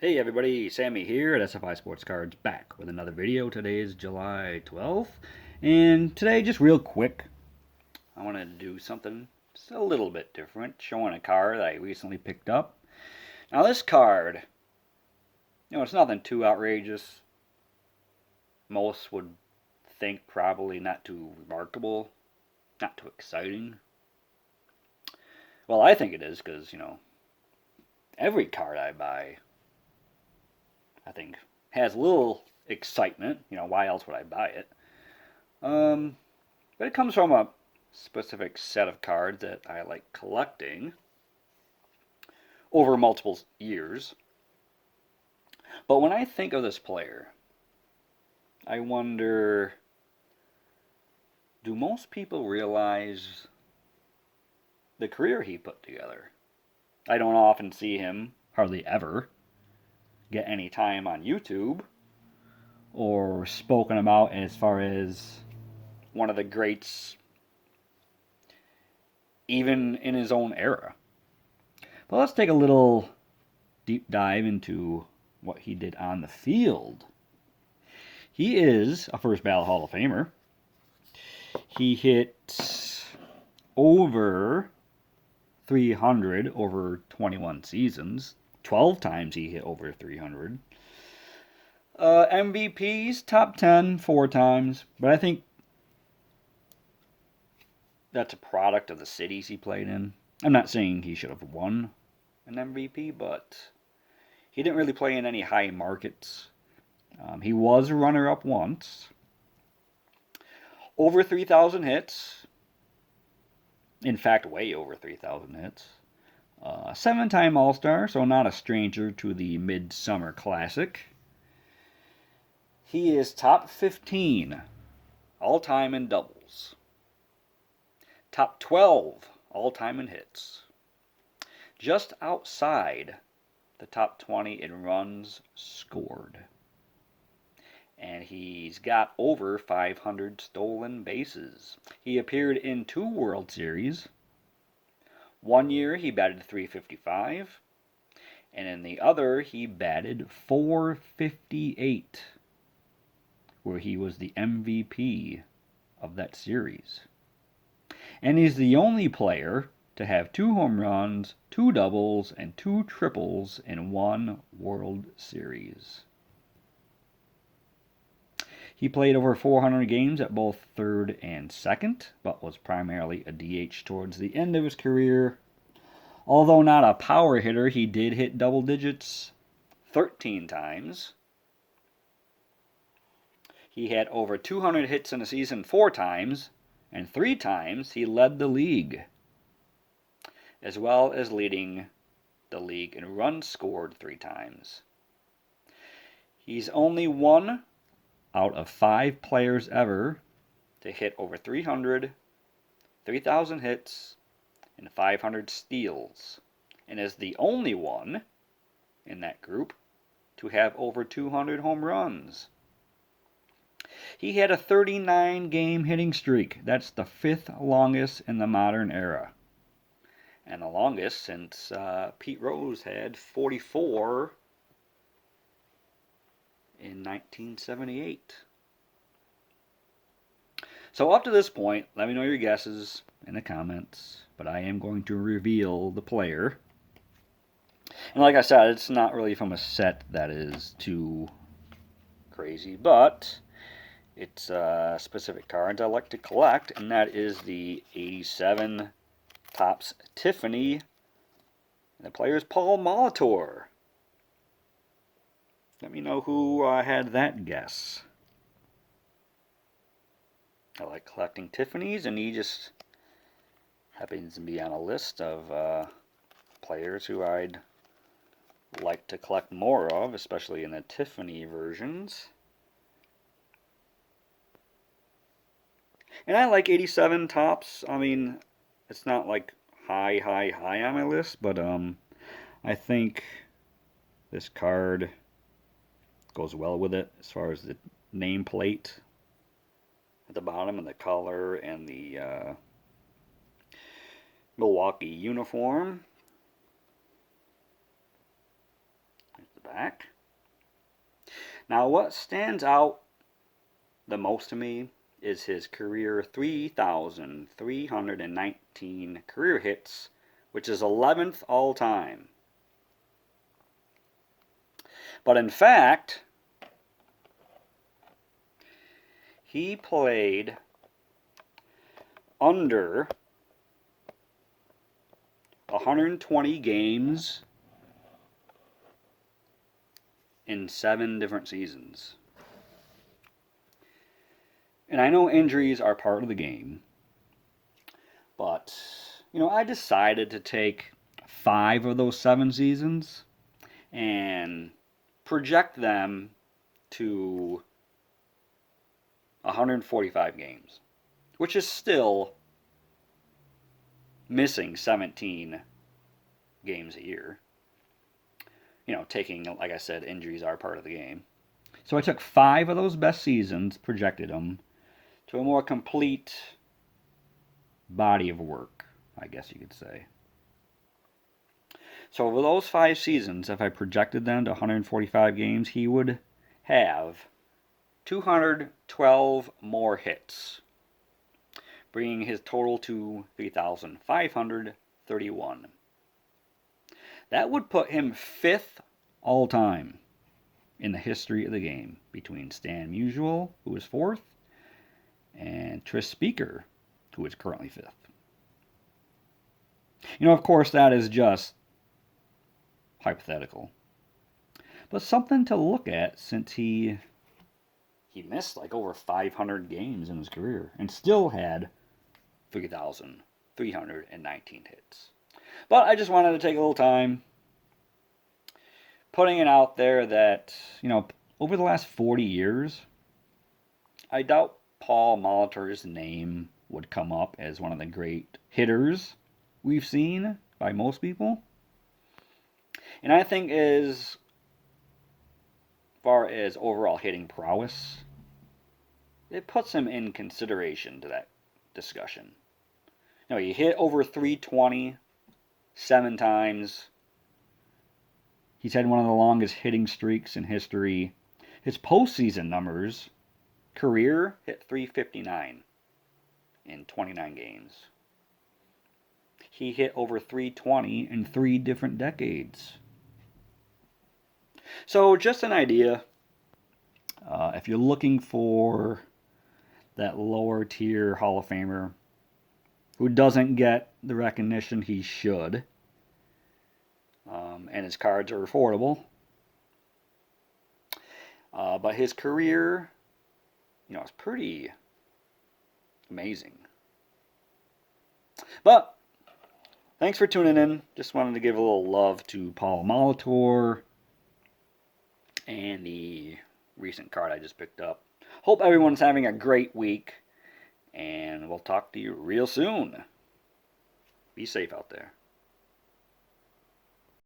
Hey everybody, Sammy here at SFI Sports Cards, back with another video. Today is July 12th, and today, just real quick, I wanted to do something just a little bit different, showing a card that I recently picked up. Now this card, it's nothing too outrageous. Most would think probably not too remarkable, not too exciting. Well, I think it is because, every card I buy, I think, has a little excitement. Why else would I buy it? But it comes from a specific set of cards that I like collecting over multiple years. But when I think of this player, I wonder, do most people realize the career he put together? I don't often see him, hardly ever, get any time on YouTube or spoken about as far as one of the greats even in his own era. But let's take a little deep dive into what he did on the field. He is a first ballot Hall of Famer. He hit over 300 over 21 seasons. 12 times he hit over 300. MVPs, top 10, 4 times. But I think that's a product of the cities he played in. I'm not saying he should have won an MVP, but he didn't really play in any high markets. He was a runner-up once. Over 3,000 hits. In fact, way over 3,000 hits. 7-time All-Star, so not a stranger to the Midsummer Classic. He is top 15 all-time in doubles. Top 12 all-time in hits. Just outside the top 20 in runs scored. And he's got over 500 stolen bases. He appeared in 2 World Series. One year he batted .355, and in the other he batted .458, where he was the MVP of that series. And he's the only player to have 2 home runs, 2 doubles, and 2 triples in one World Series. He played over 400 games at both third and second, but was primarily a DH towards the end of his career. Although not a power hitter, he did hit double digits 13 times. He had over 200 hits in a season 4 times, and 3 times he led the league, as well as leading the league in runs scored 3 times. He's only one out of 5 players ever to hit over 300, 3,000 hits, and 500 steals, and is the only one in that group to have over 200 home runs. He had a 39-game hitting streak. That's the 5th longest in the modern era, and the longest since Pete Rose had 44 in 1978. So up to this point, let me know your guesses in the comments, but I am going to reveal the player. And like I said, it's not really from a set that is too crazy, but it's specific cards I like to collect, and that is the 87 Topps Tiffany. And the player is Paul Molitor. Let me know who had that guess. I like collecting Tiffany's, and he just happens to be on a list of players who I'd like to collect more of, especially in the Tiffany versions. And I like 87 Topps. I mean, it's not like high on my list, but I think this card goes well with it as far as the nameplate at the bottom and the color and the Milwaukee uniform. back. Now, what stands out the most to me is his career 3,319 career hits, which is 11th all time. But in fact, he played under 120 games in 7 different seasons. And I know injuries are part of the game, but, I decided to take 5 of those 7 seasons and project them to 145 games, which is still missing 17 games a year. Taking, like I said, injuries are part of the game. So I took 5 of those best seasons, projected them to a more complete body of work, I guess you could say. So over those 5 seasons, if I projected them to 145 games, he would have 212 more hits, bringing his total to 3,531. That would put him 5th all time in the history of the game, between Stan Musial, who was 4th, and Tris Speaker, who is currently 5th. Of course, that is just hypothetical, but something to look at, since he missed like over 500 games in his career and still had 3,319 hits. But I just wanted to take a little time putting it out there that, over the last 40 years, I doubt Paul Molitor's name would come up as one of the great hitters we've seen by most people. And I think as far as overall hitting prowess, it puts him in consideration to that discussion. He hit over 320 7 times. He's had one of the longest hitting streaks in history. His postseason numbers, career, hit 359 in 29 games. He hit over 320 in 3 different decades. So just an idea. If you're looking for that lower tier Hall of Famer who doesn't get the recognition he should, and his cards are affordable, but his career, is pretty amazing. But thanks for tuning in. Just wanted to give a little love to Paul Molitor and the recent card I just picked up. Hope everyone's having a great week, and we'll talk to you real soon. Be safe out there.